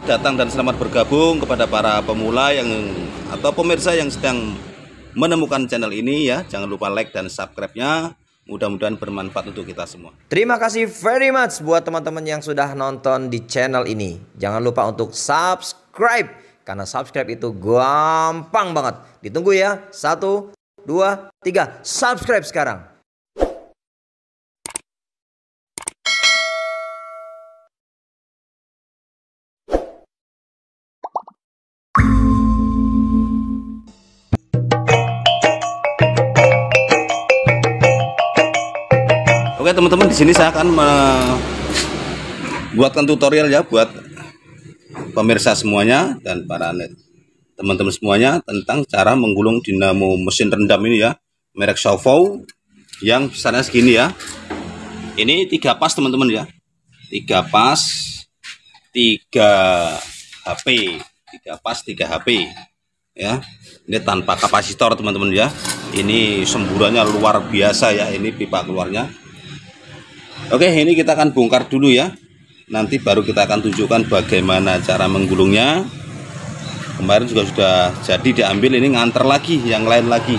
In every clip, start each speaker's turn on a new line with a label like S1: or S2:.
S1: datang dan selamat bergabung kepada para pemula yang atau pemirsa yang sedang menemukan channel ini ya. Jangan lupa like dan subscribe-nya. Mudah-mudahan bermanfaat untuk kita semua.
S2: Terima kasih very much buat teman-teman yang sudah nonton di channel ini. Jangan lupa untuk subscribe, karena subscribe itu gampang banget. Ditunggu ya. 1, 2, 3. Subscribe sekarang.
S1: Oke teman-teman, di sini saya akan membuatkan tutorial ya buat pemirsa semuanya dan para teman-teman semuanya tentang cara menggulung dinamo mesin rendam ini ya, merek Xiaofou yang besarnya segini ya. Ini 3 pas teman-teman ya, 3 pas 3 HP, 3 pas 3 HP ya. Ini tanpa kapasitor teman-teman ya. Ini semburannya luar biasa ya, ini pipa keluarnya. Oke, ini kita akan bongkar dulu ya. Nanti baru kita akan tunjukkan bagaimana cara menggulungnya. Kemarin juga sudah jadi diambil, ini nganter lagi yang lain lagi.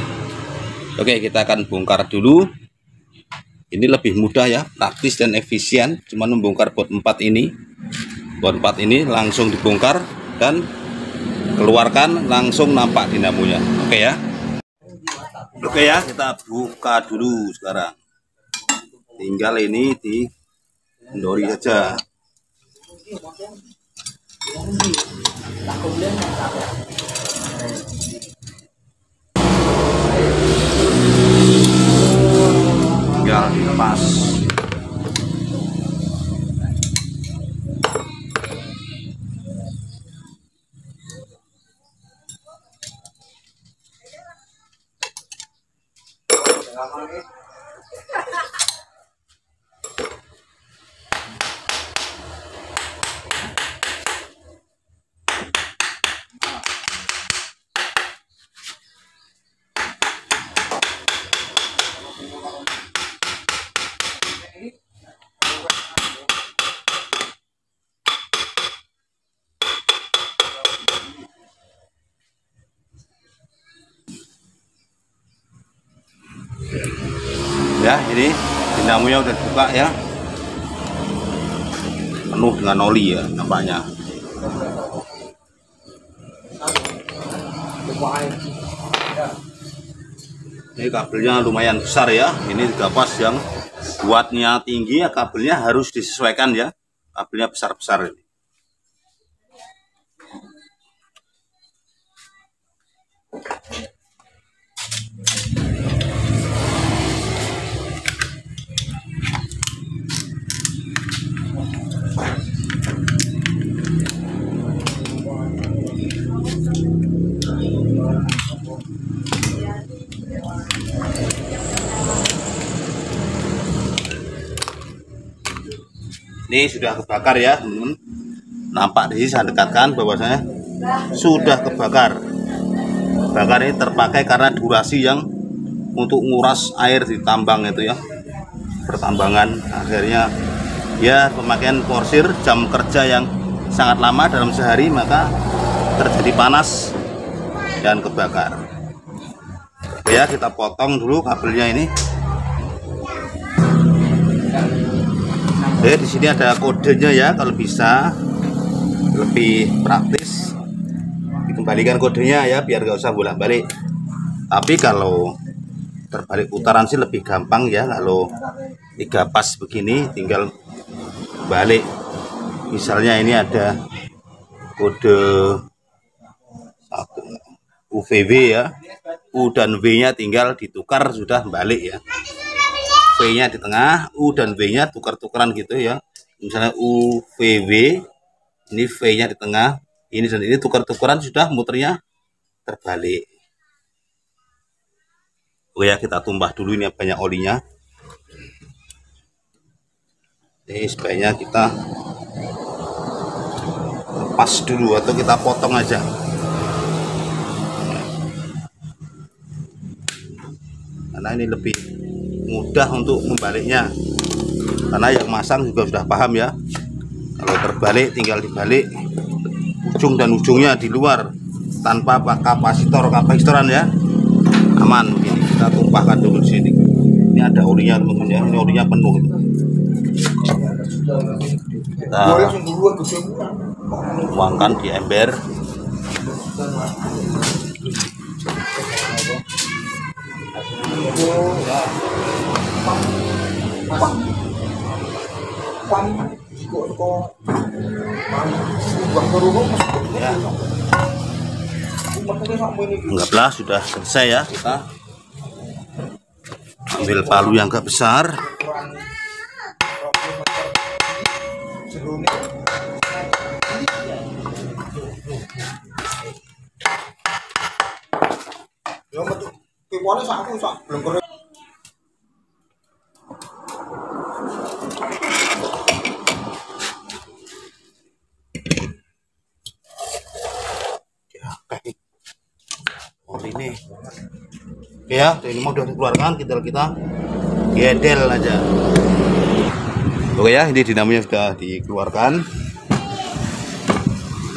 S1: Oke, kita akan bongkar dulu. Ini lebih mudah ya, praktis dan efisien. Cuman membongkar bot 4 ini. Bot 4 ini langsung dibongkar dan keluarkan, langsung nampak dinamonya. Oke ya. Oke ya, kita buka dulu sekarang. Tinggal ini di kendori saja. Tinggal dilepas. Ya, ini dinamonya udah dibuka ya, penuh dengan oli ya nampaknya. Ini kabelnya lumayan besar ya, ini 3 pas yang buatnya tinggi ya, kabelnya harus disesuaikan ya, kabelnya besar-besar ini. Ini sudah kebakar ya teman-teman. Nampak di sini saya dekatkan bahwasanya sudah kebakar. Bakar ini terpakai karena durasi yang untuk nguras air di tambang itu ya, pertambangan. Akhirnya ya pemakaian porsir, jam kerja yang sangat lama dalam sehari, maka terjadi panas dan kebakar. Ya, kita potong dulu kabelnya ini. Di sini ada kodenya ya, kalau bisa lebih praktis dikembalikan kodenya ya, biar gak usah bolak-balik. Tapi kalau terbalik putaran sih lebih gampang ya, kalau 3 pas begini tinggal balik. Misalnya ini ada kode UVW ya, U dan V nya tinggal ditukar, sudah balik ya. V nya di tengah, U dan V nya tukar-tukaran gitu ya. Misalnya UVW, ini V nya di tengah, ini dan ini tukar-tukaran, sudah muternya terbalik. Oh ya, kita tumbah dulu, ini banyak olinya. Ini sebaiknya kita lepas dulu atau kita potong aja. Karena ini lebih mudah untuk membaliknya, karena yang masang juga sudah paham ya, kalau terbalik tinggal dibalik ujung dan ujungnya di luar tanpa kapasitoran ya, aman. Begini kita tumpahkan dulu di sini. Ini ada olinya teman-teman ya, ini olinya penuh. Kita tuangkan di ember. Ya. Anggaplah sudah selesai ya. Kita ambil palu yang agak besar. Ini oke ya, ini mau udah dikeluarkan, kita gedel aja. Oke ya, ini dinamanya sudah dikeluarkan.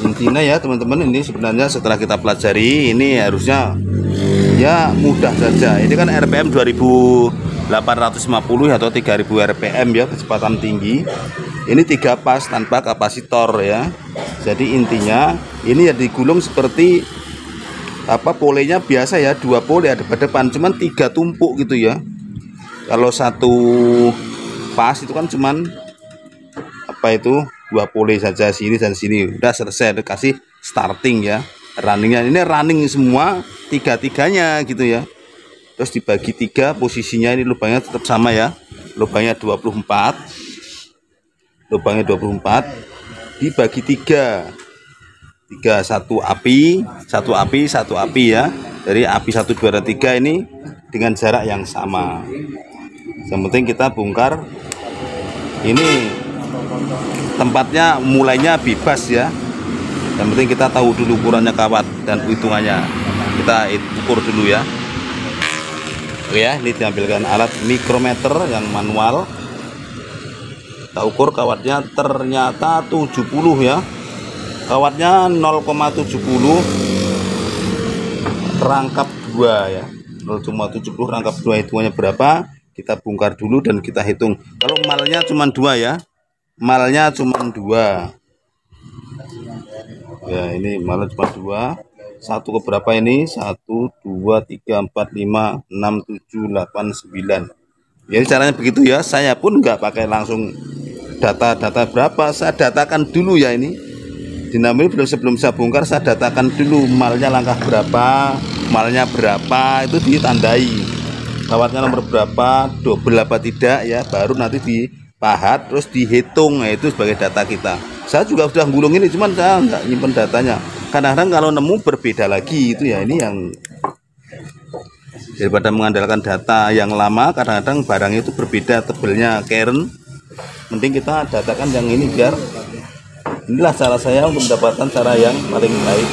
S1: Intinya ya teman-teman, ini sebenarnya setelah kita pelajari ini harusnya ya mudah saja. Ini kan RPM 2850 atau 3000 RPM ya, kecepatan tinggi. Ini 3 pas tanpa kapasitor ya. Jadi intinya ini ya digulung seperti polenya biasa ya, 2 pole ada depan, cuman 3 tumpuk gitu ya. Kalau 1 pas itu kan cuman 2 pole saja, sini dan sini, udah selesai, kasih starting ya. Runningnya ini running semua 3-3-nya gitu ya. Terus dibagi 3, posisinya ini lubangnya tetap sama ya, lubangnya 24, dibagi 3, 1 api ya. Dari api 1, 2, dan 3 ini dengan jarak yang sama. Yang penting kita bongkar. Ini tempatnya mulainya bebas ya. Yang penting kita tahu dulu ukurannya kawat dan hitungannya. Kita ukur dulu ya. Oke ya, ini diambilkan alat mikrometer yang manual. Kita ukur kawatnya ternyata 70 ya. Kawatnya 0,70 rangkap 2 ya, 0,70 rangkap 2. Hitungannya berapa kita bongkar dulu dan kita hitung. Kalau malnya cuma 2 ya, malnya cuma 2 ya. Ini malnya cuma 2. 1 ke berapa ini? 1, 2, 3, 4, 5, 6, 7, 8, 9. Jadi caranya begitu ya. Saya pun nggak pakai langsung data berapa, saya datakan dulu ya. Ini dinamik sebelum saya bongkar, saya datakan dulu malnya langkah berapa, malnya berapa, itu ditandai. Kawatnya nomor berapa, double apa tidak ya, baru nanti dipahat terus dihitung. Nah, itu sebagai data kita. Saya juga sudah gulung ini, cuman saya nggak nyimpen datanya. Kadang-kadang kalau nemu berbeda lagi itu ya. Ini yang daripada mengandalkan data yang lama, kadang-kadang barang itu berbeda tebelnya keren. Mending kita datakan yang ini biar. Inilah cara saya untuk mendapatkan cara yang paling baik.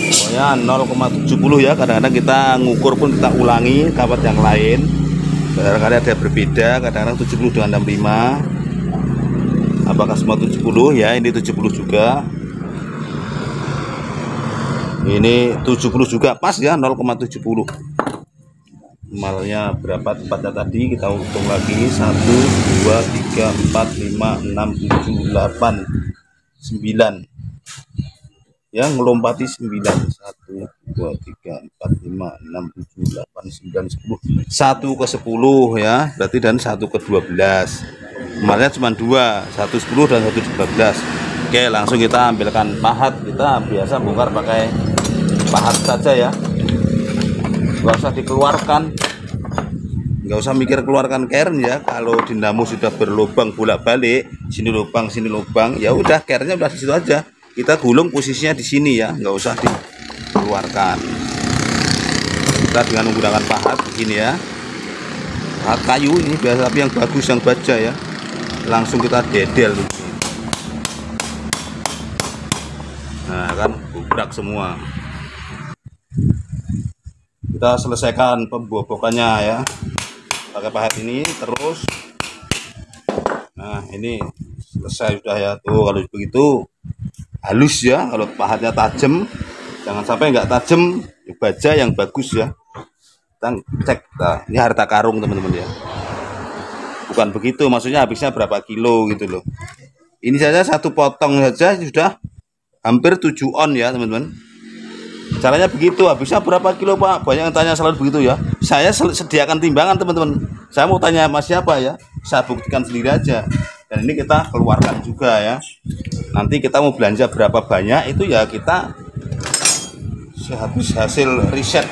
S1: Pokoknya 0,70 ya. Kadang-kadang kita ngukur pun kita ulangi kawat yang lain. Kadang-kadang ada berbeda, kadang-kadang 70 dengan 65. Apakah semua 70 ya? Ini 70 juga. Ini 70 juga pas ya, 0,70. Malnya berapa tempatnya tadi kita hitung lagi. 1, 2, 3, 4, 5, 6, 7, 8, 9 ya, ngelompati 9. 1, 2, 3, 4, 5, 6, 7, 8, 9, 10. 1 ke 10 ya, berarti, dan 1 ke 12. Malnya cuma 2, 1 10 dan 1 12. Oke, langsung kita ambilkan pahat. Kita biasa bongkar pakai pahat saja ya, nggak usah dikeluarkan, nggak usah mikir keluarkan kern ya. Kalau dinamo sudah berlubang bolak-balik, sini lubang, ya udah kernnya udah di situ aja. Kita gulung posisinya di sini ya, nggak usah dikeluarkan. Kita dengan menggunakan pahat begini ya, pahat kayu ini biasa, tapi yang bagus, yang baja ya. Langsung kita dedel. Nah kan gubrak semua. Kita selesaikan pembobokannya ya pakai pahat ini terus. Nah ini selesai sudah ya. Tuh kalau begitu halus ya. Kalau pahatnya tajam, jangan sampai nggak tajam, baja yang bagus ya. Kita cek. Nah, ini harta karung teman-teman ya. Bukan begitu, maksudnya habisnya berapa kilo gitu loh. Ini saja satu potong saja sudah hampir 7 on ya teman-teman. Caranya begitu, habisnya berapa kilo Pak? Banyak yang tanya selalu begitu ya. Saya sediakan timbangan teman-teman. Saya mau tanya sama siapa ya? Saya buktikan sendiri aja. Dan ini kita keluarkan juga ya. Nanti kita mau belanja berapa banyak itu ya kita habis hasil riset.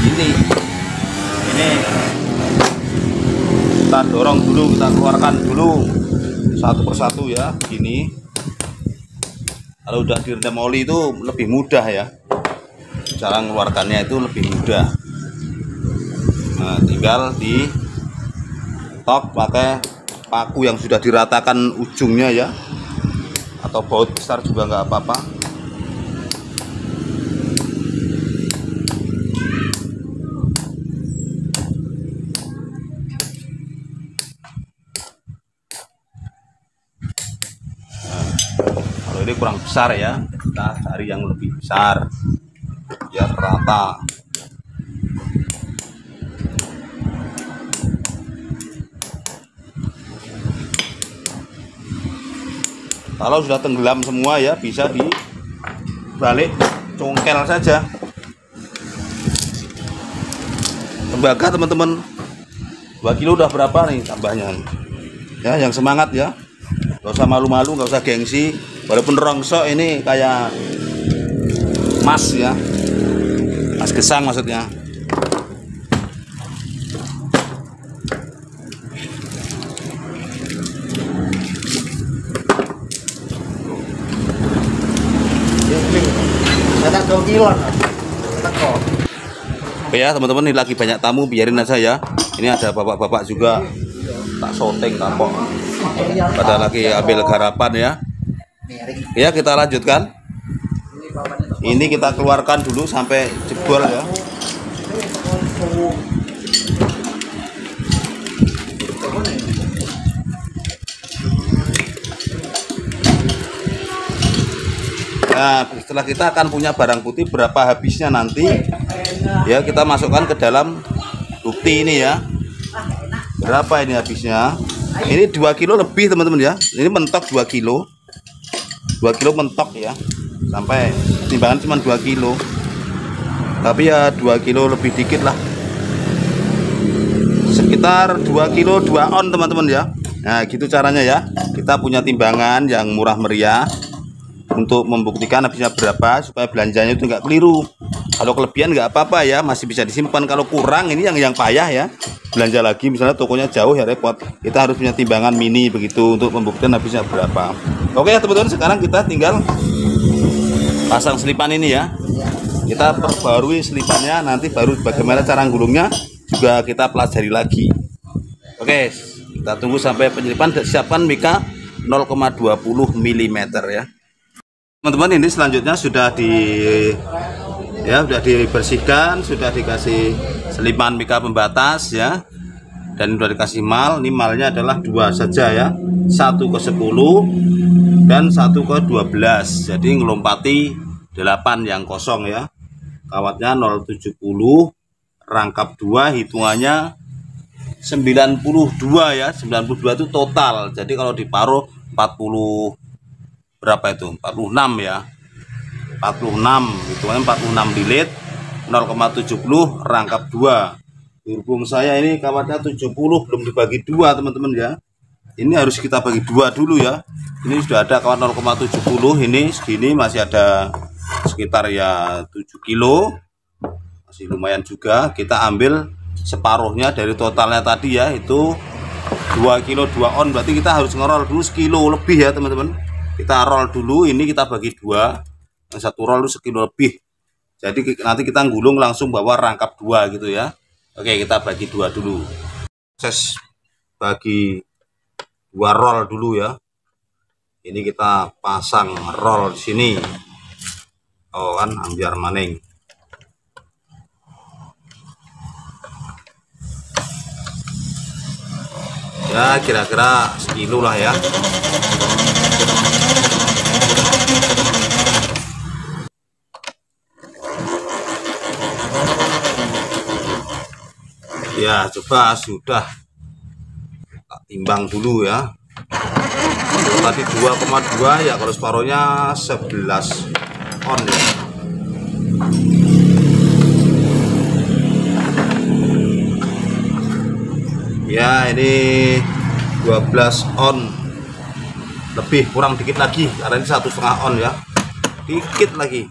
S1: Ini kita dorong dulu, kita keluarkan dulu satu persatu ya. Gini. Kalau udah direndam oli itu lebih mudah ya. Cara mengeluarkannya itu lebih mudah. Nah, tinggal di tok pakai paku yang sudah diratakan ujungnya ya. Atau baut besar juga nggak apa-apa. Ini kurang besar ya, kita cari yang lebih besar biar rata. Kalau sudah tenggelam semua ya bisa dibalik congkel saja. Tembaga teman-teman, 2 kilo udah berapa nih tambahnya ya. Yang semangat ya, gak usah malu-malu, gak usah gengsi. Walaupun rongsok ini kayak mas ya, mas gesang maksudnya. Oke ya teman-teman, ini lagi banyak tamu, biarin aja ya. Ini ada bapak-bapak juga, tak syuting tampok, pada lagi ambil garapan ya. Ya kita lanjutkan. Ini kita keluarkan dulu sampai jebol ya. Nah setelah kita akan punya barang putih, berapa habisnya nanti ya kita masukkan ke dalam bukti ini ya. Berapa ini habisnya? Ini 2 kilo lebih teman-teman ya. Ini mentok 2 kilo. 2 kilo mentok ya, sampai timbangan cuma 2 kilo, tapi ya 2 kilo lebih dikit lah, sekitar 2 kilo 2 on teman-teman ya. Nah gitu caranya ya, kita punya timbangan yang murah meriah untuk membuktikan habisnya berapa supaya belanjanya itu nggak keliru. Kalau kelebihan nggak apa-apa ya, masih bisa disimpan. Kalau kurang ini yang payah ya, belanja lagi misalnya tokonya jauh ya repot. Kita harus punya timbangan mini begitu untuk membuktikan habisnya berapa. Oke ya teman-teman, sekarang kita tinggal pasang selipan ini ya. Kita perbarui selipannya, nanti baru bagaimana cara gulungnya juga kita pelajari lagi. Oke, kita tunggu sampai penyelipan. Siapkan mika 0,20 mm ya. Teman-teman, ini selanjutnya sudah sudah dibersihkan, sudah dikasih selipan mika pembatas ya, dan sudah dikasih mal. Ini malnya adalah 2 saja ya, 1 ke 10 dan 1 ke 12. Jadi ngelompati 8 yang kosong ya. Kawatnya 0,70, rangkap 2, hitungannya 92 ya. 92 itu total. Jadi kalau diparuh 40 berapa itu? 46 ya. 46, hitungannya 46 lilit, 0,70 rangkap 2. Berhubung saya ini kawatnya 70 belum dibagi 2 teman-teman ya. Ini harus kita bagi 2 dulu ya. Ini sudah ada kawat 0,70, ini segini masih ada sekitar ya 7 kilo. Masih lumayan juga. Kita ambil separuhnya dari totalnya tadi ya, itu 2 kilo 2 on, berarti kita harus ngerol dulu sekilo lebih ya teman-teman. Kita roll dulu, ini kita bagi 2, yang satu roll itu sekilo lebih. Jadi nanti kita gulung langsung bawa rangkap 2 gitu ya. Oke, kita bagi 2 dulu. Proses bagi 2 roll dulu ya. Ini kita pasang roll di sini. Oh kan, ambiar maning. Ya kira-kira sekilo lah ya. Ya coba sudah timbang dulu ya. Tadi 2,2 ya, kalau separohnya 11 on ya. Ya ini 12 on lebih, kurang dikit lagi karena ini 1,5 on ya, dikit lagi,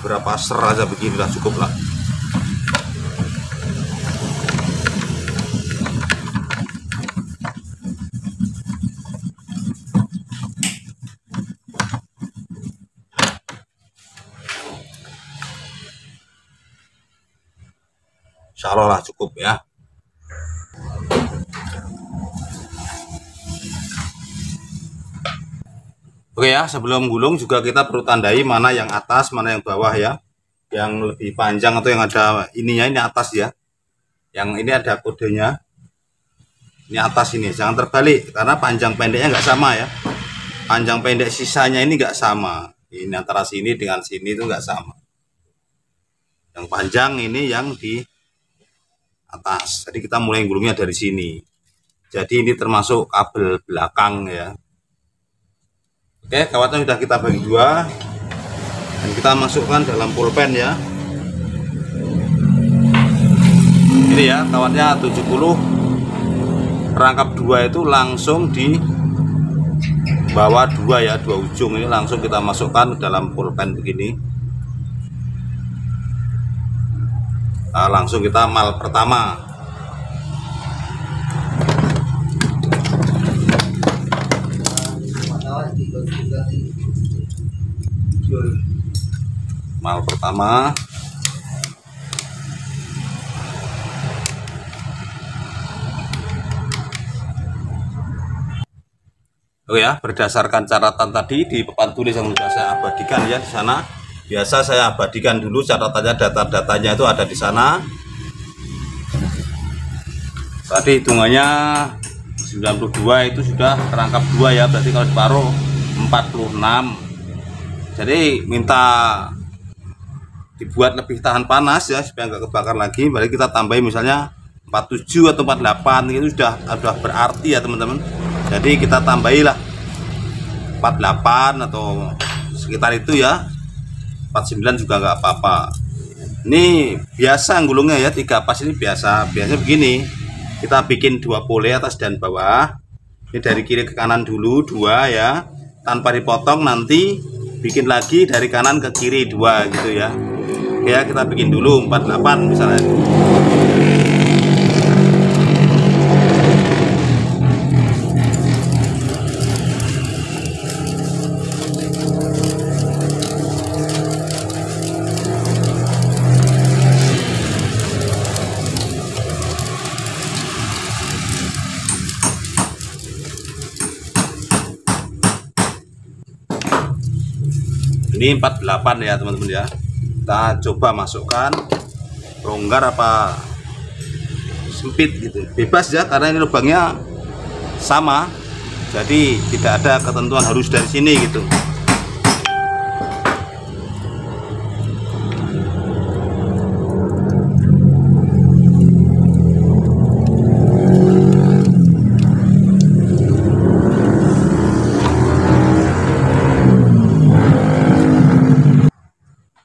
S1: berapa ser aja beginilah cukup lah. Insya Allah lah cukup ya. Oke ya, sebelum gulung juga kita perlu tandai mana yang atas, mana yang bawah ya. Yang lebih panjang atau yang ada ininya, ini atas ya. Yang ini ada kodenya. Ini atas ini, jangan terbalik karena panjang pendeknya nggak sama ya. Panjang pendek sisanya ini nggak sama. Ini antara sini dengan sini itu nggak sama. Yang panjang ini yang di atas. Jadi kita mulai gulungnya dari sini. Jadi ini termasuk kabel belakang ya. Oke, kawatnya sudah kita bagi dua dan kita masukkan dalam pulpen ya. Ini ya kawatnya 70, perangkap dua itu langsung di bawah dua ya, dua ujung ini langsung kita masukkan ke dalam pulpen begini. Nah, langsung kita mal pertama. Mal pertama. Oke ya, berdasarkan catatan tadi di papan tulis yang sudah saya abadikan ya di sana. Biasa saya abadikan dulu catatannya, data-datanya itu ada di sana. Tadi hitungannya 92 itu sudah kerangkap 2 ya, berarti kalau separuh 46. Jadi minta dibuat lebih tahan panas ya supaya nggak kebakar lagi. Berarti kita tambahin misalnya 47 atau 48, itu sudah berarti ya teman-teman. Jadi kita tambahilah 48 atau sekitar itu ya. 49 juga nggak apa-apa. Ini biasa gulungnya ya, 3 pas ini biasa. Biasanya begini, kita bikin 2 pole atas dan bawah. Ini dari kiri ke kanan dulu 2 ya, tanpa dipotong. Nanti bikin lagi dari kanan ke kiri 2 gitu ya. Ya kita bikin dulu 48 misalnya. Ini 48 ya teman-teman ya. Kita coba masukkan longgar apa sempit gitu, bebas ya, karena ini lubangnya sama, jadi tidak ada ketentuan harus dari sini gitu.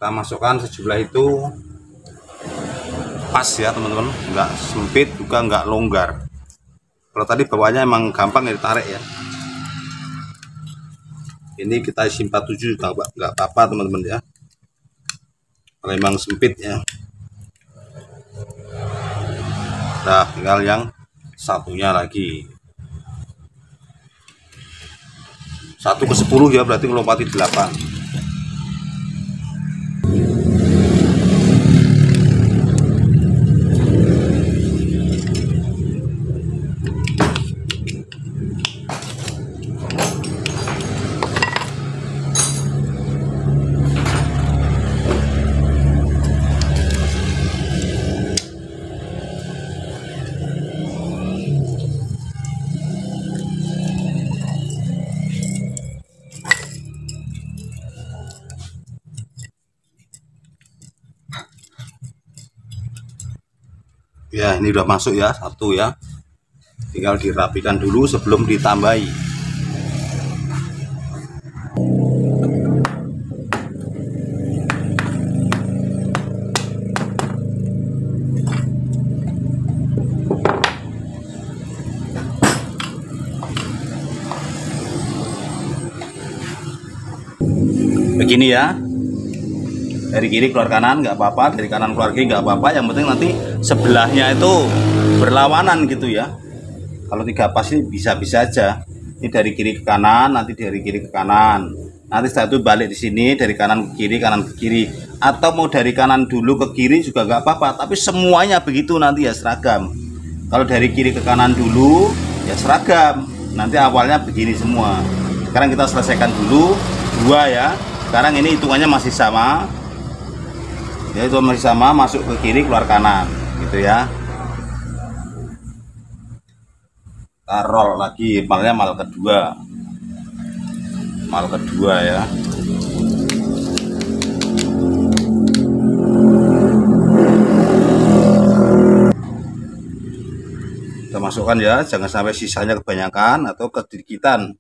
S1: Kita masukkan sejumlah itu pas ya teman-teman, nggak sempit juga nggak longgar. Kalau tadi bawahnya emang gampang ya ditarik ya, ini kita isi 47 juga nggak apa-apa teman-teman ya, kalau emang sempit ya. Nah tinggal yang satunya lagi, 1 ke 10 ya, berarti melompati 8. Ya, ini udah masuk ya, satu ya. Tinggal dirapikan dulu sebelum ditambahi. Begini ya, dari kiri keluar kanan nggak apa-apa, dari kanan keluar kiri nggak apa-apa, yang penting nanti sebelahnya itu berlawanan gitu ya. Kalau 3 pas ini bisa-bisa aja, ini dari kiri ke kanan, nanti dari kiri ke kanan, nanti setelah itu balik di sini dari kanan ke kiri, kanan ke kiri, atau mau dari kanan dulu ke kiri juga nggak apa-apa, tapi semuanya begitu nanti ya seragam. Kalau dari kiri ke kanan dulu ya seragam, nanti awalnya begini semua. Sekarang kita selesaikan dulu 2 ya. Sekarang ini hitungannya masih sama, ya itu masih sama, masuk ke kiri keluar kanan gitu ya. Kita roll lagi, malnya mal kedua ya. Kita masukkan ya, jangan sampai sisanya kebanyakan atau kedikitan.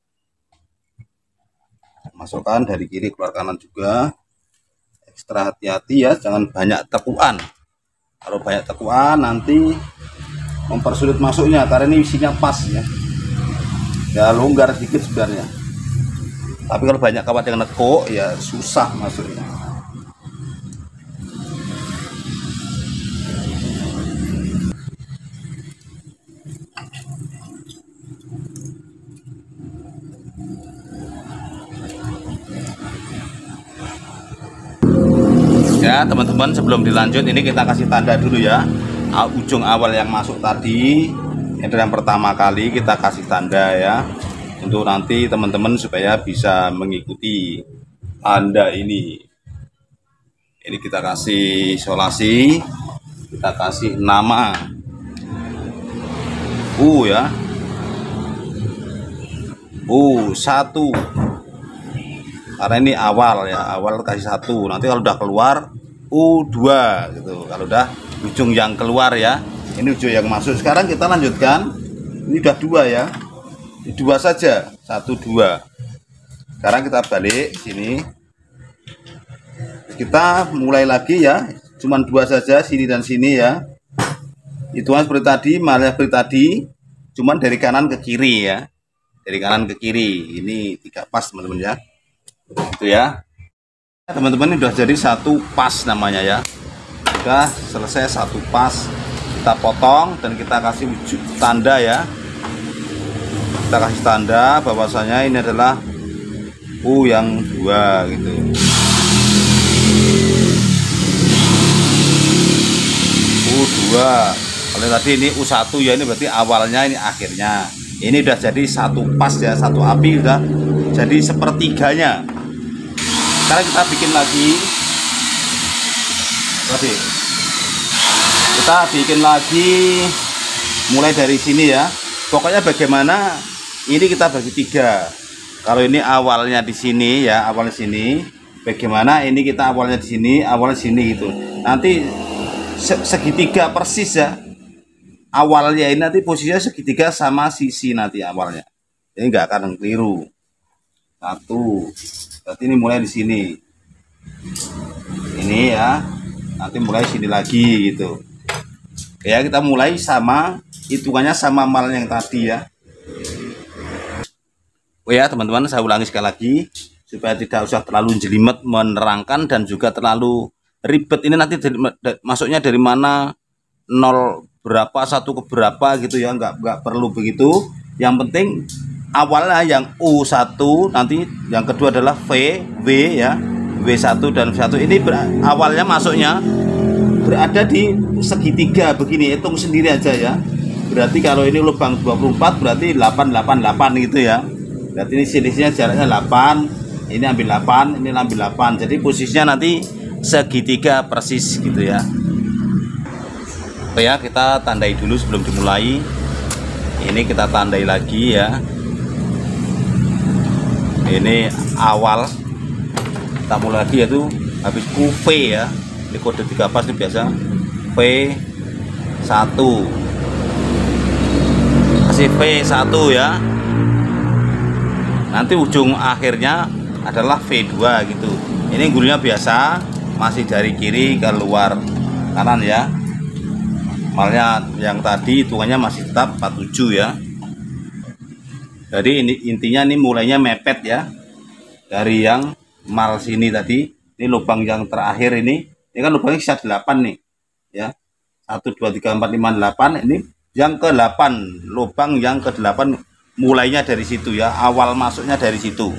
S1: Masukkan dari kiri keluar kanan juga. Ekstra hati-hati ya, jangan banyak tekuan. Kalau banyak tekuan nanti mempersulit masuknya, karena ini isinya pas ya. Ya longgar sedikit sebenarnya. Tapi kalau banyak kawat yang nekuk ya susah masuknya. Ya teman-teman, sebelum dilanjut ini kita kasih tanda dulu ya. Ujung awal yang masuk tadi itu yang pertama kali kita kasih tanda ya, untuk nanti teman-teman supaya bisa mengikuti tanda ini. Ini kita kasih isolasi, kita kasih nama ya, 1, karena ini awal ya, awal kasih 1, nanti kalau udah keluar U2 gitu. Kalau udah ujung yang keluar ya, ini ujung yang masuk. Sekarang kita lanjutkan, ini udah 2 ya, 2 saja, 1 2. Sekarang kita balik sini, kita mulai lagi ya, cuman 2 saja, sini dan sini ya. Hitungan seperti tadi, malah seperti tadi, cuman dari kanan ke kiri ya, dari kanan ke kiri. Ini 3 pas teman-teman ya, itu ya teman-teman. Ini udah jadi 1 pas namanya ya, udah selesai 1 pas. Kita potong dan kita kasih tanda ya, kita kasih tanda bahwasanya ini adalah U yang 2 gitu. U2. Kalau tadi ini U1 ya, ini berarti awalnya, ini akhirnya. Ini udah jadi 1 pas ya, 1 api udah jadi sepertiganya. Sekarang kita bikin lagi, kita bikin lagi mulai dari sini ya. Pokoknya bagaimana ini kita bagi 3. Kalau ini awalnya di sini ya, awalnya sini. Bagaimana ini kita awalnya di sini, awalnya sini gitu. Nanti segitiga persis ya. Awalnya ini nanti posisinya segitiga sama sisi nanti awalnya. Ini nggak akan keliru. 1. Berarti ini mulai di sini. Ini ya. Nanti mulai sini lagi gitu. Ya, kita mulai sama, hitungannya sama mal yang tadi ya. Oh ya teman-teman, saya ulangi sekali lagi supaya tidak usah terlalu jelimet menerangkan dan juga terlalu ribet. Ini nanti masuknya dari mana, 0 berapa, 1 ke berapa gitu ya, nggak perlu begitu. Yang penting awalnya yang U1, nanti yang kedua adalah V ya, W1 dan V1. Ini awalnya masuknya berada di segitiga begini, hitung sendiri aja ya. Berarti kalau ini lubang 24 berarti 888 gitu ya. Berarti ini selisihnya jaraknya 8, ini ambil 8, ini ambil 8. Jadi posisinya nanti segitiga persis gitu ya. Oke ya, kita tandai dulu sebelum dimulai. Ini kita tandai lagi ya. Ini awal, kita mulai lagi yaitu habis UV ya. Ini kode 3 pas ini biasa V satu, kasih V1 ya. Nanti ujung akhirnya adalah V2 gitu. Ini gurunya biasa, masih dari kiri ke luar kanan ya. Malnya yang tadi hitungannya masih tetap 47 ya. Jadi ini intinya ini mulainya mepet ya. Dari yang mal sini tadi, ini lubang yang terakhir ini kan lubangnya sisa 8 nih ya. 1 2 3 4 5 8, ini yang ke-8, lubang yang ke-8 mulainya dari situ ya, awal masuknya dari situ.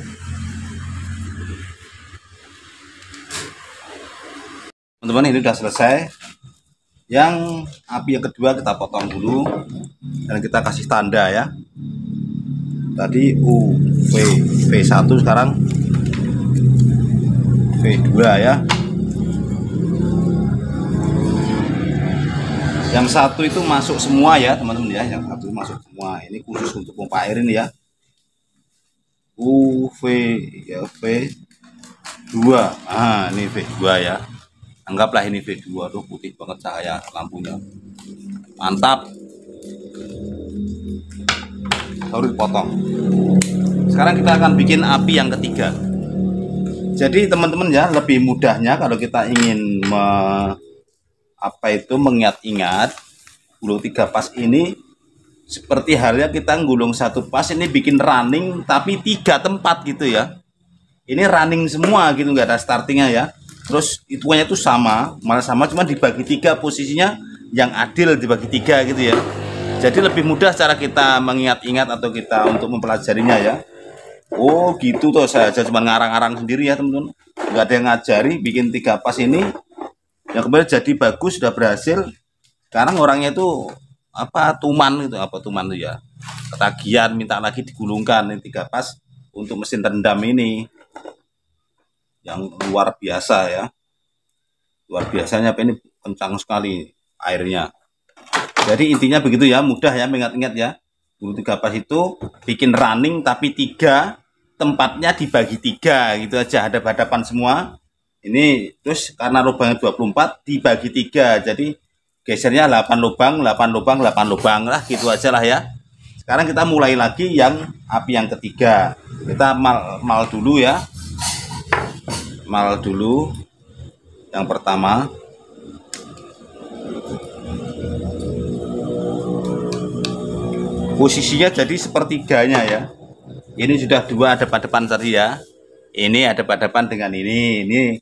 S1: Teman-teman, ini udah selesai. Yang api yang kedua kita potong dulu dan kita kasih tanda ya. Tadi V1, sekarang V2 ya. Yang satu itu masuk semua ya teman-teman ya, yang satu masuk semua. Ini khusus untuk pompa air ini ya. V2. Ah, ini V2 ya. Anggaplah ini V2. Aduh, putih banget cahaya lampunya. Mantap. Baru dipotong. Sekarang kita akan bikin api yang ketiga. Jadi teman-teman ya, lebih mudahnya kalau kita ingin mengingat-ingat, gulung 3 pas ini seperti halnya kita gulung 1 pas ini bikin running tapi 3 tempat gitu ya. Ini running semua gitu, nggak ada startingnya ya. Terus hitungannya itu sama, malah sama, cuma dibagi 3 posisinya, yang adil dibagi 3 gitu ya. Jadi lebih mudah cara kita mengingat-ingat atau kita untuk mempelajarinya ya. Oh gitu tuh, saya aja cuma ngarang-ngarang sendiri ya teman-teman. Nggak ada yang ngajari bikin 3 pas ini. Yang kemudian jadi bagus, sudah berhasil. Sekarang orangnya itu tuman itu ya. Ketagihan minta lagi digulungkan ini 3 pas untuk mesin rendam ini. Yang luar biasa ya, luar biasanya ini kencang sekali airnya. Jadi intinya begitu ya, mudah ya mengingat-ingat ya. Gulung 3 pas itu bikin running tapi 3 tempatnya dibagi 3 gitu aja, ada hadapan semua. Ini terus karena lubangnya 24 dibagi 3, jadi gesernya 8 lubang 8 lubang 8 lubang lah gitu aja lah ya. Sekarang kita mulai lagi yang api yang ketiga. Kita mal dulu ya. Mal dulu yang pertama. Posisinya jadi sepertiganya ya. Ini sudah 2 hadap-hadapan tadi ya. Ini hadap-hadapan dengan ini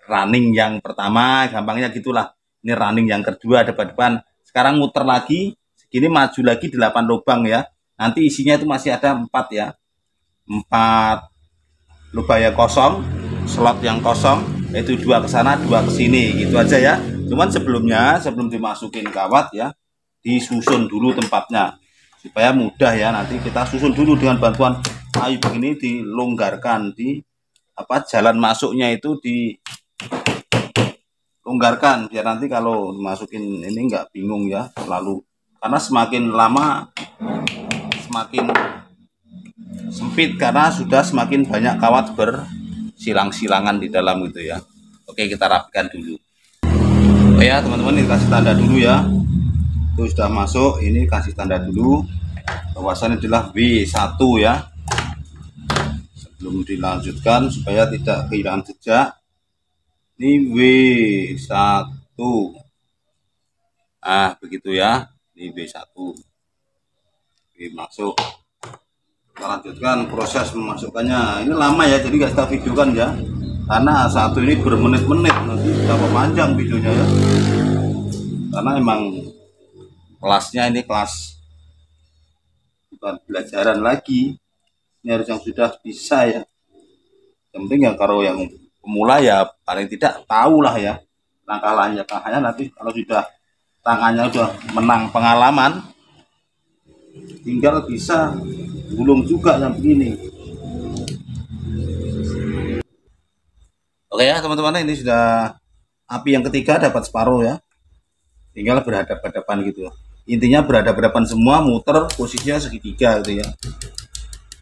S1: running yang pertama, gampangnya gitulah. Ini running yang kedua hadap-hadapan. Sekarang muter lagi, segini maju lagi 8 lubang ya. Nanti isinya itu masih ada 4 ya. 4 lubang yang kosong, slot yang kosong, itu 2 ke sana 2 ke sini gitu aja ya. Cuman sebelum dimasukin kawat ya, disusun dulu tempatnya supaya mudah ya. Nanti kita susun dulu dengan bantuan kayu begini, dilonggarkan di jalan masuknya itu dilonggarkan biar nanti kalau masukin ini nggak bingung ya lalu, karena semakin lama semakin sempit karena sudah semakin banyak kawat bersilang-silangan di dalam gitu ya. Oke, kita rapikan dulu. Oke ya teman-teman, ini kasih tanda dulu ya. Itu sudah masuk, ini kasih tanda dulu bahwasannya adalah W1 ya. Sebelum dilanjutkan supaya tidak kehilangan jejak, ini W1. Ah begitu ya, ini W1. Oke, masuk. Kita lanjutkan proses memasukkannya. Ini lama ya, jadi nggak kita videokan ya, karena satu ini bermenit-menit, nanti berapa panjang videonya ya, karena emang kelasnya ini kelas bukan pelajaran lagi, ini harus yang sudah bisa ya. Yang penting ya kalau yang pemula ya paling tidak tahu lah ya langkah-langkahnya. Nanti kalau sudah tangannya sudah menang pengalaman, tinggal bisa gulung juga yang begini. Oke ya teman-teman, ini sudah api yang ketiga dapat separuh ya, tinggal berhadap-hadapan gitu. Intinya berhadap-hadapan semua, muter posisinya segitiga gitu ya,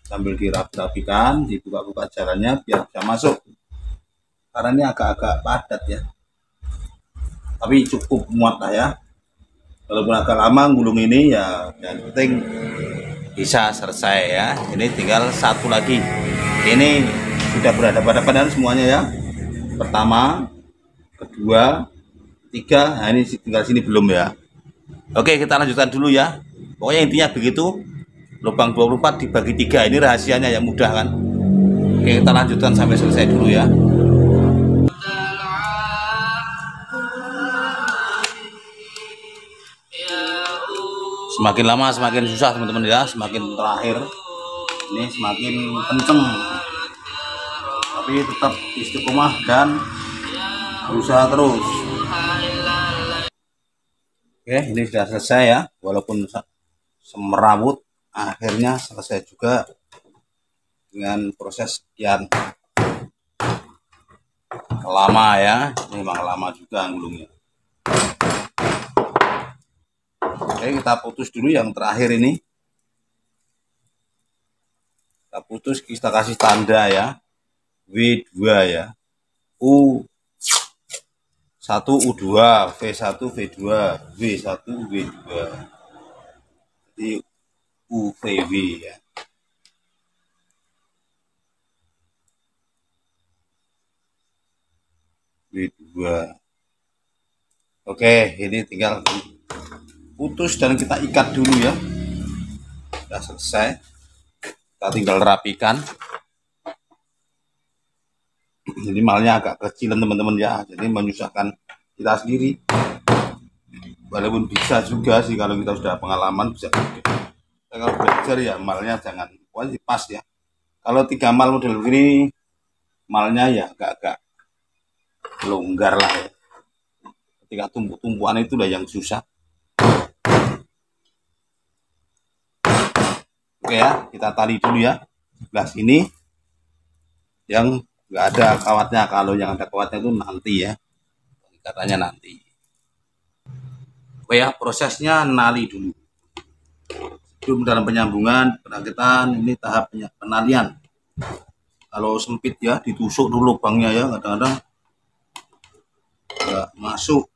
S1: sambil dirapikan, dibuka-buka jalannya biar bisa masuk, karena ini agak-agak padat ya, tapi cukup muat lah ya. Walaupun agak lama gulung ini ya, yang penting bisa selesai ya. Ini tinggal satu lagi. Ini sudah berhadapan-hadapan semuanya ya. Pertama, kedua, tiga. Nah ini tinggal sini belum ya. Oke, kita lanjutkan dulu ya. Pokoknya intinya begitu. Lubang 24 dibagi 3. Ini rahasianya yang mudah kan. Oke, kita lanjutkan sampai selesai dulu ya. Semakin lama semakin susah teman-teman ya. Semakin terakhir ini semakin kenceng, tapi tetap istiqomah dan berusaha terus. Oke, ini sudah selesai ya, walaupun semerawut, akhirnya selesai juga dengan proses sekian lama ya. Ini memang lama juga gulungnya. Oke, kita putus dulu yang terakhir ini. Kita putus, kita kasih tanda ya, W2 ya, U1 U2, V1 V2, W1 W2, jadi UVW ya. W2. Oke, ini tinggal putus dan kita ikat dulu ya. Sudah selesai. Kita tinggal rapikan. Jadi malnya agak kecilan teman-teman ya, jadi menyusahkan kita sendiri. Walaupun bisa juga sih kalau kita sudah pengalaman, bisa juga. Kalau belajar ya malnya jangan wajib pas ya. Kalau 3 mal model begini, malnya ya agak-agak longgar lah ya. Ketika tumpuk-tumpuan itu lah yang susah. Oke ya, kita tali dulu ya sebelah sini yang nggak ada kawatnya. Kalau yang ada kawatnya itu nanti ya, katanya nanti. Oke ya, prosesnya nali dulu sebelum dalam penyambungan perakitan. Ini tahap penalian. Kalau sempit ya ditusuk dulu lubangnya ya, kadang-kadang nggak masuk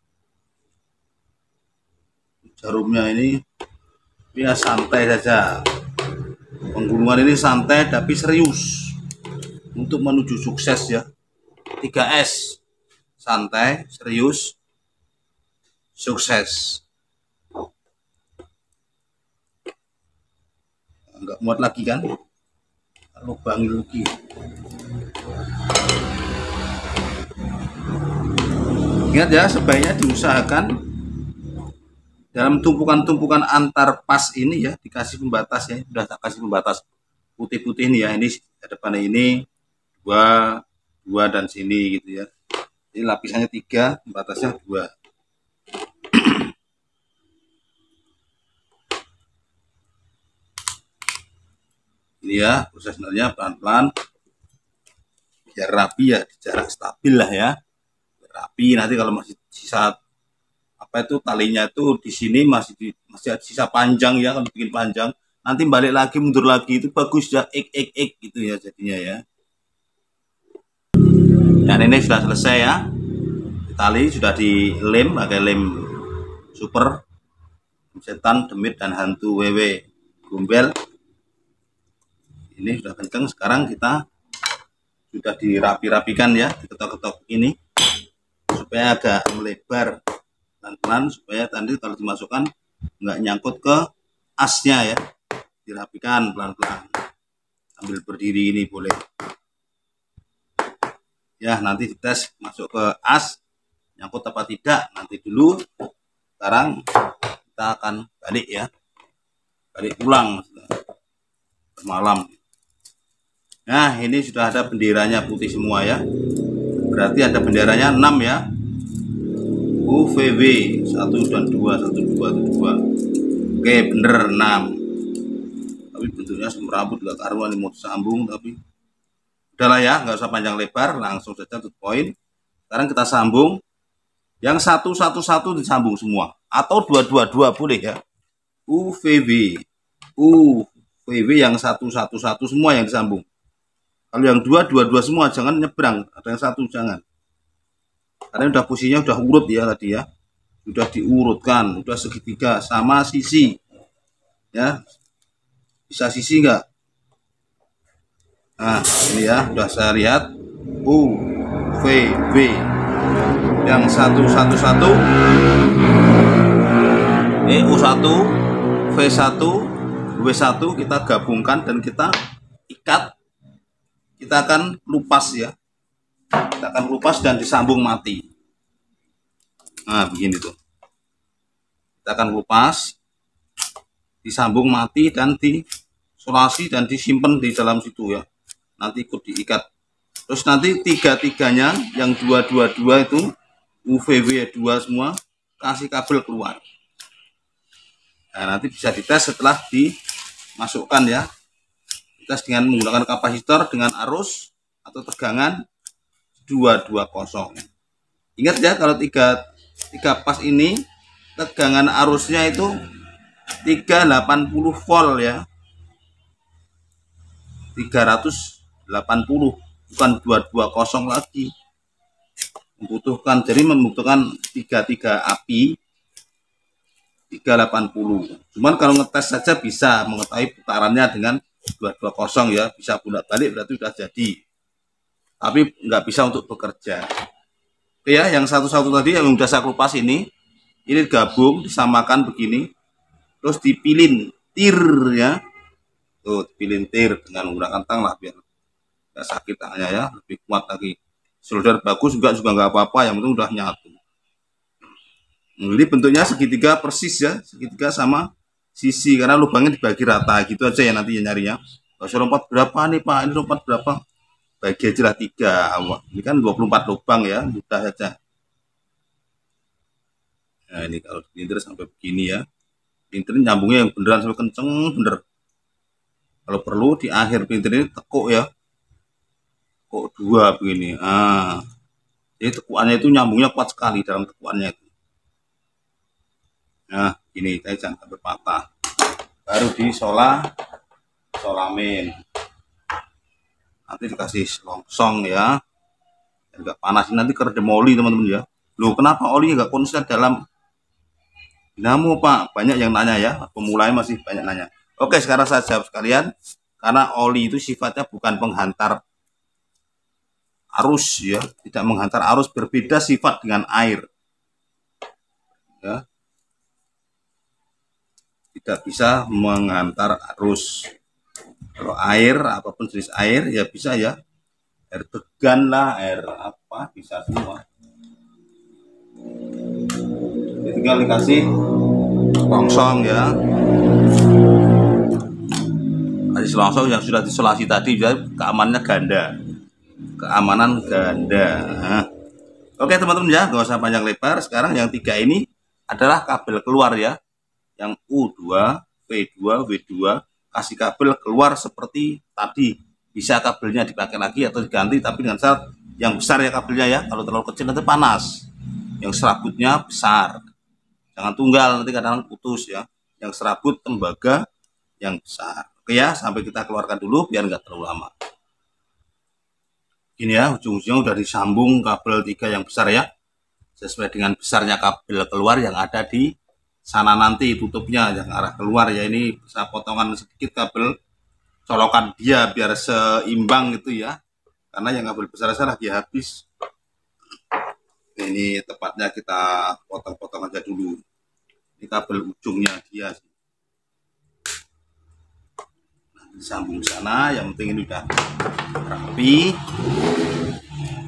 S1: jarumnya. Ini ya santai saja. Penggulungan ini santai tapi serius untuk menuju sukses ya. 3S, santai, serius, sukses. Enggak muat lagi kan, lubang lagi. Ingat ya, sebaiknya diusahakan dalam tumpukan-tumpukan antar pas ini ya, dikasih pembatas ya. Sudah tak kasih pembatas putih-putih ini ya. Ini depannya ini 2 dan sini gitu ya. Ini lapisannya 3, pembatasnya 2. Ini ya, proses sebenarnya pelan-pelan biar rapi ya, di jarak stabil lah ya. Biar rapi. Nanti kalau masih sisa itu talinya itu di sini masih ada sisa panjang ya, kalau bikin panjang nanti balik lagi mundur lagi itu bagus ya, ek gitu ya jadinya ya. Dan ini sudah selesai ya, tali sudah dilem pakai lem super setan, demit dan hantu WW gombel. Ini sudah kenceng. Sekarang kita sudah dirapi-rapikan ya, diketok-ketok ini supaya agak melebar pelan-pelan, supaya tadi kalau dimasukkan nggak nyangkut ke asnya ya. Dirapikan pelan-pelan sambil berdiri ini boleh ya. Nanti dites masuk ke as nyangkut apa tidak nanti dulu. Sekarang kita akan balik ya, balik pulang malam. Nah ini sudah ada benderanya putih semua ya, berarti ada benderanya 6 ya, UVW 1 dan 2, 1 2 2. Oke bener 6, tapi bentuknya semerabut gak karuan mau disambung. Tapi udahlah ya, nggak usah panjang lebar, langsung saja to the point. Sekarang kita sambung yang 1 1 1 disambung semua, atau 2 2 2 boleh ya. UVW yang 1 1 1 semua yang disambung. Kalau yang 2 2 2 semua jangan nyebrang, ada yang 1 jangan. Karena udah posisinya udah urut ya tadi ya, sudah diurutkan, sudah segitiga sama sisi ya, bisa sisi enggak? Nah ini ya, sudah saya lihat U V W yang 111 U1 V1 W1 kita gabungkan dan kita ikat, kita akan lupas ya, kita akan lupas dan disambung mati. Nah begini tuh, kita akan lupas, disambung mati dan disolasi dan disimpan di dalam situ ya, nanti ikut diikat. Terus nanti tiga-tiganya yang 222 itu UVW 2 semua kasih kabel keluar. Nah nanti bisa dites setelah dimasukkan ya, dites dengan menggunakan kapasitor dengan arus atau tegangan 220. Ingat ya, kalau tiga pas ini tegangan arusnya itu 380 volt ya, 380 bukan 220 lagi. Membutuhkan tiga api 380. Cuman kalau ngetes saja bisa mengetahui putarannya dengan 220 ya, bisa bolak-balik berarti sudah jadi. Tapi nggak bisa untuk bekerja. Oke ya, yang satu-satu tadi yang sudah saya kupas ini gabung disamakan begini, terus dipilin tir ya. Tuh, dipilin tir dengan menggunakan tang lah biar nggak sakit tangannya ya, lebih kuat lagi. Solder bagus juga nggak apa-apa, yang penting udah nyatu. Jadi bentuknya segitiga persis ya, segitiga sama sisi karena lubangnya dibagi rata gitu aja ya nanti ya nyarinya. Kalau lompat berapa nih Pak, ini lompat berapa, bagi aja lah 3. Ini kan 24 lubang ya, mudah saja. Nah ini kalau printer sampai begini ya, printer nyambungnya yang beneran sampai kenceng bener. Kalau perlu di akhir printer ini tekuk ya, tekuk 2 begini. Nah jadi tekuannya itu nyambungnya kuat sekali dalam tekuannya itu. Nah ini saya jangan sampai patah, baru solamin, nanti dikasih longsong ya, agak panas nanti keredam oli teman-teman ya. Loh kenapa oli nggak konslet dalam dinamo Pak? Banyak yang nanya ya, pemulanya masih banyak nanya. Oke, sekarang saya jawab sekalian, karena oli itu sifatnya bukan penghantar arus ya, tidak menghantar arus, berbeda sifat dengan air ya, tidak bisa menghantar arus. Kalau air, apapun jenis air ya bisa ya, air degan lah, air apa, bisa semua. Jadi tinggal dikasih longsong ya, kasih longsong yang sudah disolasi tadi, jadi keamanannya ganda, keamanan ganda. Nah, oke teman-teman ya, nggak usah panjang lebar. Sekarang yang 3 ini adalah kabel keluar ya, yang U2, V2, W2, kasih kabel keluar seperti tadi. Bisa kabelnya dipakai lagi atau diganti, tapi dengan syarat yang besar ya kabelnya ya, kalau terlalu kecil nanti panas. Yang serabutnya besar, jangan tunggal, nanti kadang putus ya, yang serabut tembaga yang besar. Oke ya, sampai kita keluarkan dulu biar nggak terlalu lama. Ini ya, ujung-ujungnya udah disambung kabel 3 yang besar ya, sesuai dengan besarnya kabel keluar yang ada di sana nanti tutupnya yang arah keluar ya. Ini bisa potongan sedikit kabel, colokan dia biar seimbang gitu ya, karena yang kabel besar-besar lagi habis. Ini tepatnya kita potong-potong aja dulu, ini kabel ujungnya dia. Nah, disambung sana, yang penting ini udah rapi.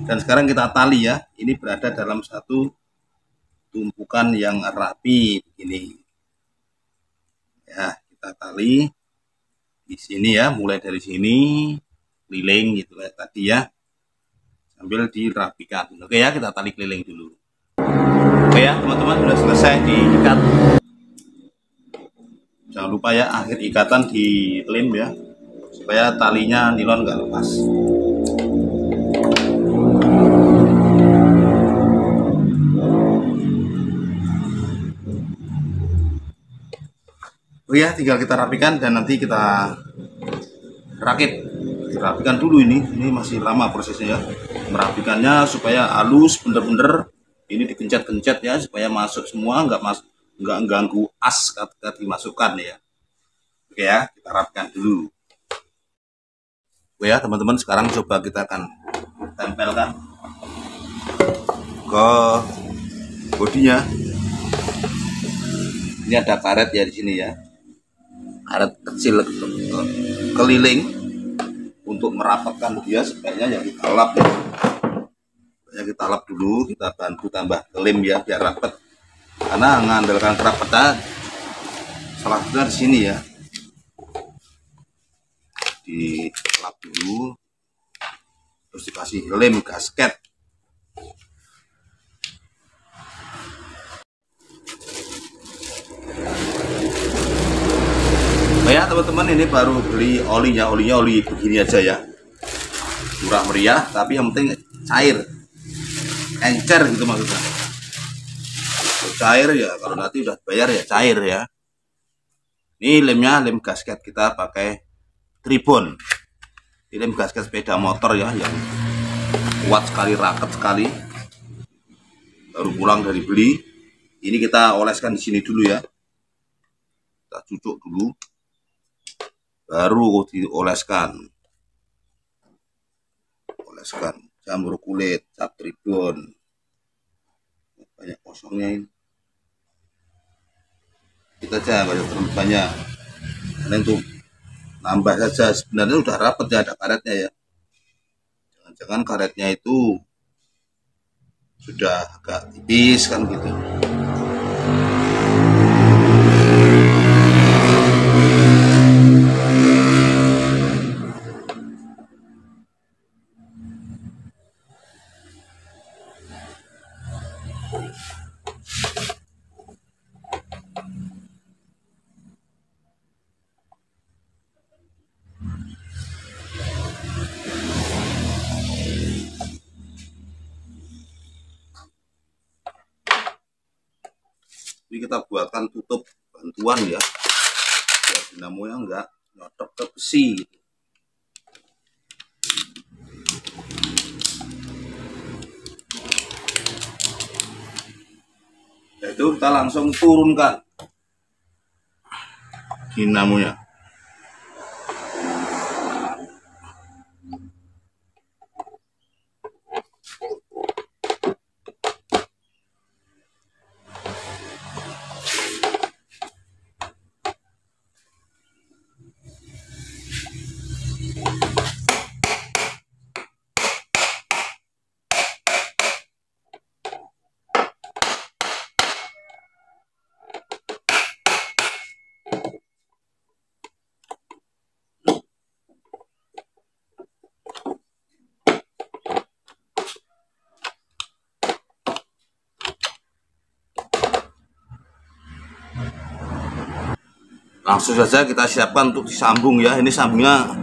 S1: Dan sekarang kita tali ya, ini berada dalam satu tumpukan yang rapi begini ya, kita tali di sini ya, mulai dari sini keliling gitu ya tadi ya, sambil dirapikan. Oke ya, kita tali keliling dulu. Oke ya teman-teman, sudah selesai diikat. Jangan lupa ya, akhir ikatan di lem ya, supaya talinya nilon nggak lepas. Oh ya, tinggal kita rapikan dan nanti kita rakit. Rapikan dulu, ini masih lama prosesnya ya, merapikannya supaya halus bener-bener Ini dikencet-kencet ya supaya masuk semua, nggak ganggu as ketika dimasukkan ya. Oke ya, kita rapkan dulu. Oke ya teman-teman, sekarang coba kita akan tempelkan ke bodinya. Ini ada karet ya di sini ya, karet kecil keliling untuk merapatkan dia. Sebaiknya ya kita lap ya. Kita lap dulu, kita bantu tambah lem ya biar rapat, karena mengandalkan kerapatan salah satunya di sini ya. Dilap dulu, terus dikasih lem gasket. Nah ya teman-teman, ini baru beli olinya oli begini aja ya, murah meriah, tapi yang penting cair, encer gitu maksudnya. Cair ya, kalau nanti udah bayar ya cair ya. Ini lemnya, lem gasket kita pakai Tribon. Ini lem gasket sepeda motor ya, yang kuat sekali, raket sekali. Baru pulang dari beli. Ini kita oleskan di sini dulu ya. Kita cucuk dulu, baru dioleskan. Oleskan jamur kulit, cat Tribon. Banyak kosongnya ini. Kita aja terlalu banyak, karena itu nambah saja. Sebenarnya udah rapat ya, ada karetnya ya. Jangan-jangan karetnya itu sudah agak tipis kan gitu. Ini kita buatkan tutup bantuan ya, biar dinamonya enggak nyotok ke besi gitu. Itu kita langsung turunkan dinamonya. Langsung saja kita siapkan untuk disambung ya. Ini sambungnya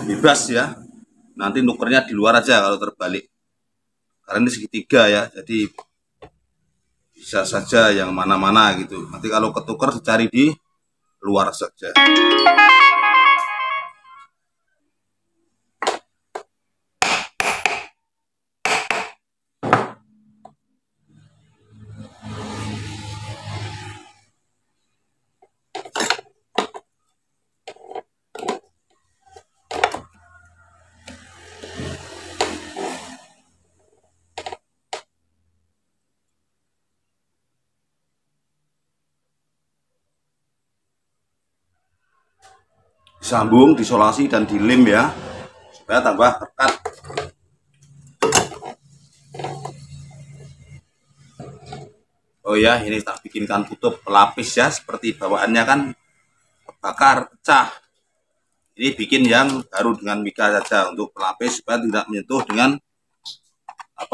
S1: bebas ya, nanti nukernya di luar aja kalau terbalik, karena ini segitiga ya, jadi bisa saja yang mana-mana gitu. Nanti kalau ketuker dicari di luar saja. Disambung, disolasi dan dilem ya, supaya tambah ketat. Oh ya, ini tak bikinkan tutup pelapis ya, seperti bawaannya kan bakar pecah. Ini bikin yang baru dengan mica saja untuk pelapis, supaya tidak menyentuh dengan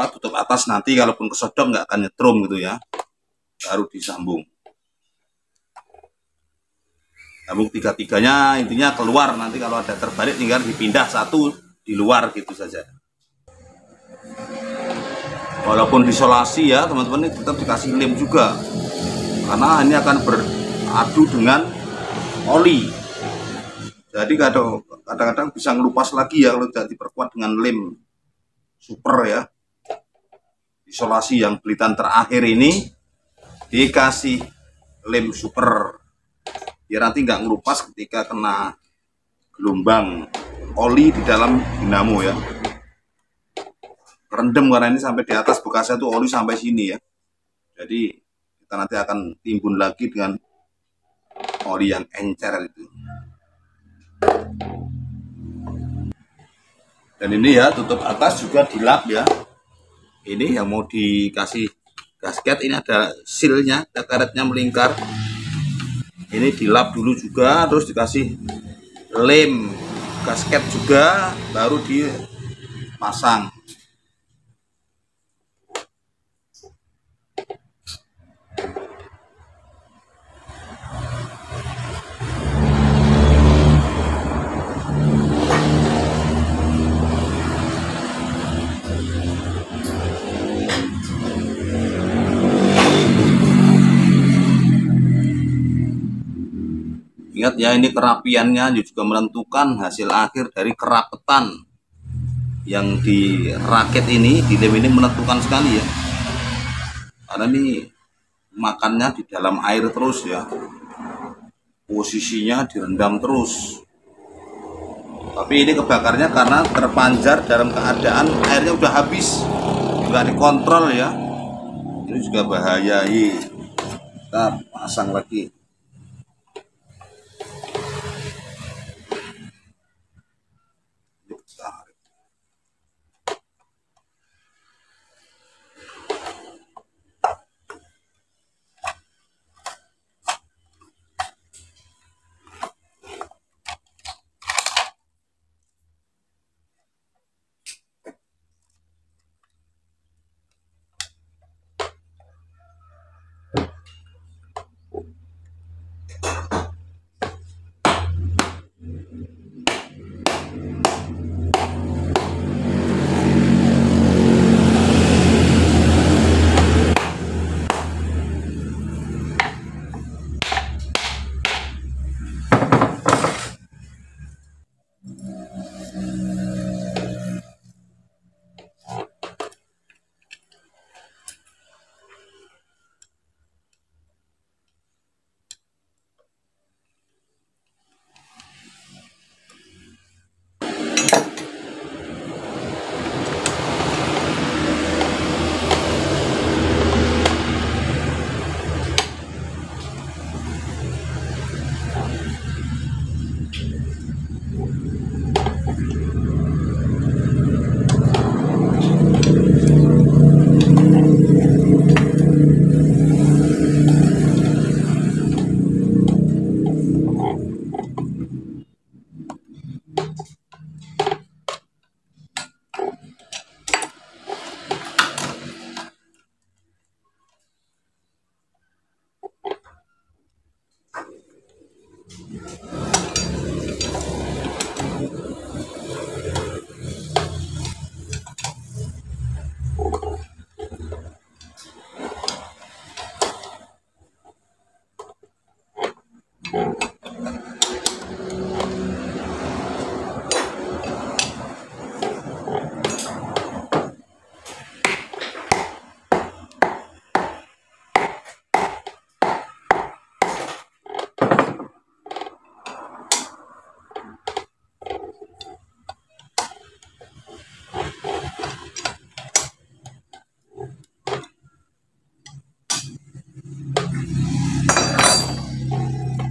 S1: tutup atas. Nanti kalaupun kesodok nggak akan nyetrum gitu ya. Baru disambung. Sambung tiga-tiganya, intinya keluar. Nanti kalau ada terbalik tinggal dipindah satu di luar gitu saja. Walaupun disolasi ya teman-teman, ini tetap dikasih lem juga, karena ini akan beradu dengan oli. Jadi kadang-kadang bisa ngelupas lagi ya kalau tidak diperkuat dengan lem super ya. isolasi yang belitan terakhir ini dikasih lem super biar nanti nggak ngelupas ketika kena gelombang oli di dalam dinamo ya. Rendem karena ini sampai di atas bekasnya tuh oli sampai sini ya. Jadi kita nanti akan timbun lagi dengan oli yang encer itu. Dan ini ya tutup atas juga dilap ya. Ini yang mau dikasih gasket, ini ada sealnya, karetnya melingkar. Ini dilap dulu juga, terus dikasih lem gasket juga, baru dipasang. Ingat ya, ini kerapiannya juga menentukan hasil akhir dari kerapetan yang dirakit ini, di lem ini menentukan sekali ya. Karena ini makannya di dalam air terus ya, posisinya direndam terus. Tapi ini kebakarnya karena terpanjar dalam keadaan airnya udah habis, nggak dikontrol ya. Ini juga bahaya. Kita pasang lagi.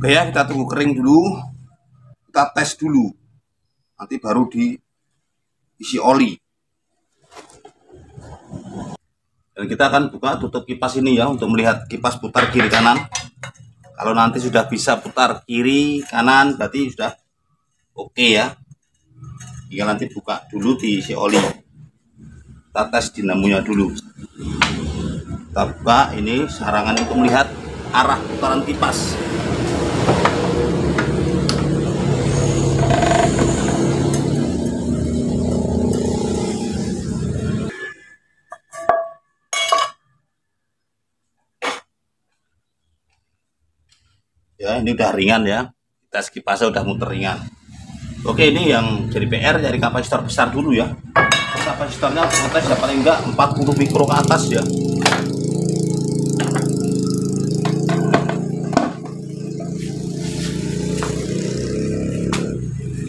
S1: Oke ya, kita tunggu kering dulu, kita tes dulu, nanti baru diisi oli. Dan kita akan buka tutup kipas ini ya, untuk melihat kipas putar kiri kanan. Kalau nanti sudah bisa putar kiri kanan, berarti sudah oke ya. Tinggal nanti buka dulu, diisi oli. Kita tes dinamonya dulu. Kita buka ini sarangan untuk melihat arah putaran kipas. Ya, ini udah ringan ya. Tes kipasnya udah muter ringan. Oke, ini yang jadi PR dari kapasitor besar dulu ya. Kita kapasitornya ngetes ya paling enggak 40 mikro ke atas ya.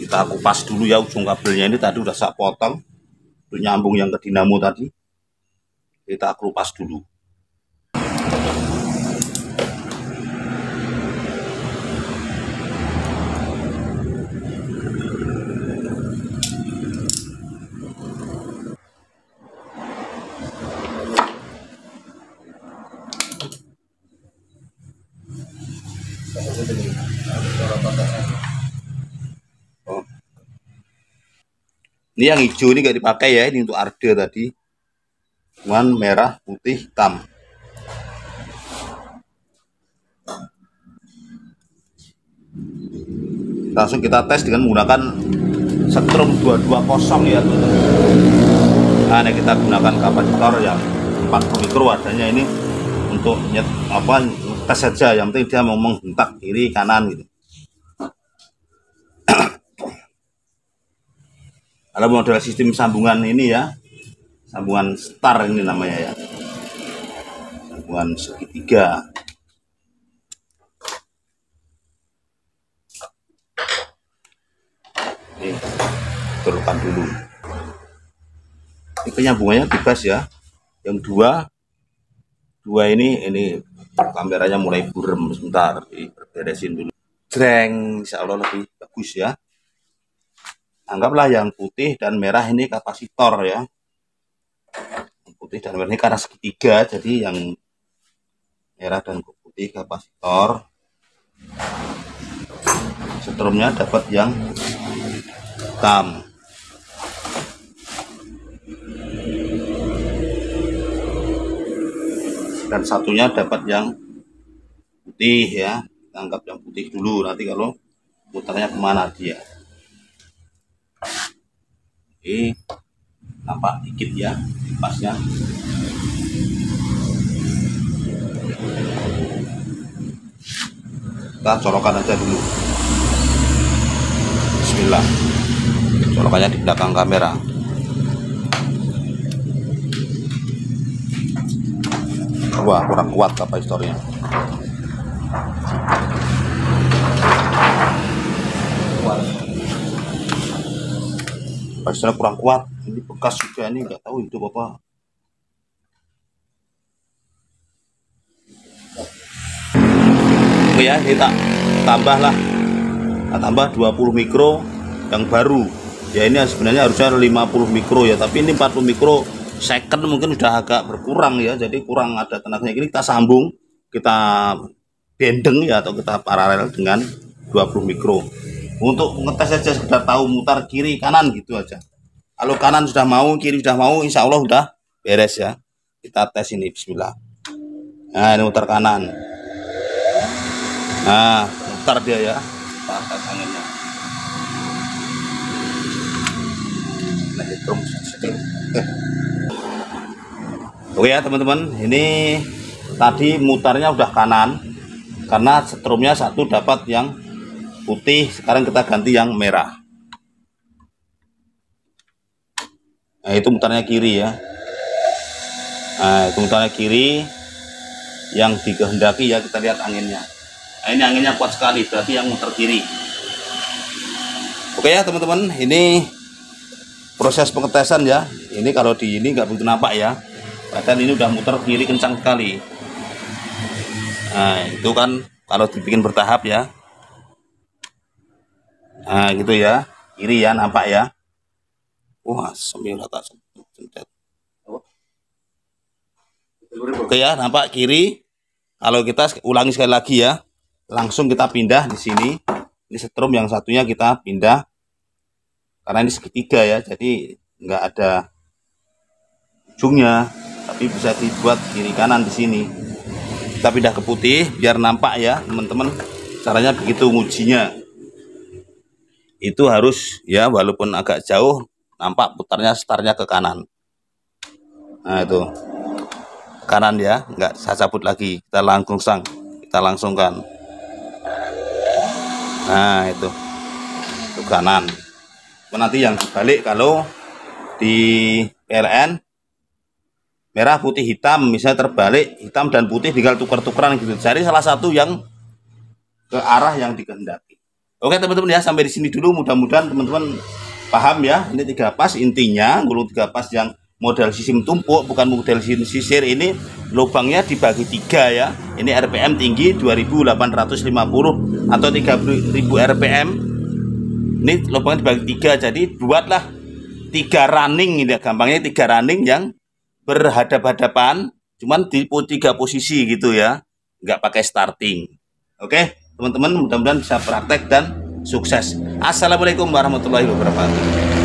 S1: Kita kupas dulu ya ujung kabelnya. Ini tadi udah saya potong untuk nyambung yang ke dinamo tadi. Kita kupas dulu. Ini yang hijau ini nggak dipakai ya, ini untuk arde tadi. Cuman merah, putih, hitam. Langsung kita tes dengan menggunakan setrum 220 ya. Nah, ini kita gunakan kapasitor yang 40 mikro adanya ini untuk tes saja. Yang penting dia mau menghentak kiri kanan gitu. Kalau model sistem sambungan ini ya, sambungan star ini namanya ya, sambungan segitiga. Ini turunkan dulu. Ini penyambungannya bebas ya. Yang dua ini kameranya mulai burem, sebentar diberesin dulu. Jreng, insya Allah lebih bagus ya. Anggaplah yang putih dan merah ini kapasitor ya. Yang putih dan merah ini karena segitiga, jadi yang merah dan putih kapasitor. Setrumnya dapat yang hitam. Dan satunya dapat yang putih ya. Kita anggap yang putih dulu, nanti kalau putarnya kemana dia. Oke, nampak dikit ya pasnya. Kita colokan aja dulu. Bismillah. Colokannya di belakang kamera. Wah, kurang kuat kapasitornya. Kapasitornya kurang kuat. Ini bekas juga, ini nggak tahu itu apa. Oke ya, kita tambah 20 mikro yang baru. Ya ini sebenarnya harusnya 50 mikro ya, tapi ini 40 mikro second mungkin udah agak berkurang ya, jadi kurang ada tenaganya. Ini kita sambung, kita bendeng ya, atau kita paralel dengan 20 mikro. Untuk ngetes aja, sekedar tahu mutar kiri kanan gitu aja. Kalau kanan sudah mau, kiri sudah mau, insya Allah udah beres ya. Kita tes ini, bismillah. Nah, ini mutar kanan. Nah, mutar dia ya. Kita tes anginnya. Nah, setrum. Oke ya teman-teman, ini tadi mutarnya udah kanan karena setrumnya satu dapat yang putih, sekarang kita ganti yang merah. Nah, itu mutarnya kiri ya. Nah, itu mutarnya kiri yang dikehendaki ya, kita lihat anginnya. Nah, ini anginnya kuat sekali, berarti yang muter kiri. Oke ya teman-teman, ini proses pengetesan ya. Ini kalau di ini nggak begitu nampak ya. Padahal ini udah muter kiri kencang sekali. Nah, itu kan kalau dibikin bertahap ya. Nah, gitu ya. Kiri ya, nampak ya. Wah, sambil rata. Oke ya, nampak kiri. Kalau kita ulangi sekali lagi ya. Langsung kita pindah di sini. Ini setrum, yang satunya kita pindah. Karena ini segitiga ya, jadi nggak ada ujungnya. Tapi bisa dibuat kiri kanan di sini. Kita pindah ke putih biar nampak ya teman-teman. Caranya begitu ngujinya. Itu harus ya, walaupun agak jauh, nampak putarnya startnya ke kanan. Nah itu kanan ya, nggak saya cabut lagi, kita langsungkan. Nah itu kanan. Nanti yang dibalik kalau di PLN merah putih hitam, misalnya terbalik hitam dan putih tinggal tuker-tukeran gitu. Cari salah satu yang ke arah yang dikehendaki. Oke teman-teman ya, sampai di sini dulu, mudah-mudahan teman-teman paham ya. Ini 3 pas intinya, gulung 3 pas yang model sistem tumpuk, bukan model sistem sisir. Ini lubangnya dibagi 3 ya. Ini RPM tinggi 2850 atau 3000 RPM. Ini lubangnya dibagi 3, jadi buatlah 3 running, ini gampangnya 3 running yang berhadap-hadapan, cuman di 3 posisi gitu ya, nggak pakai starting. Oke teman-teman, mudah-mudahan bisa praktek dan sukses. Assalamualaikum warahmatullahi wabarakatuh.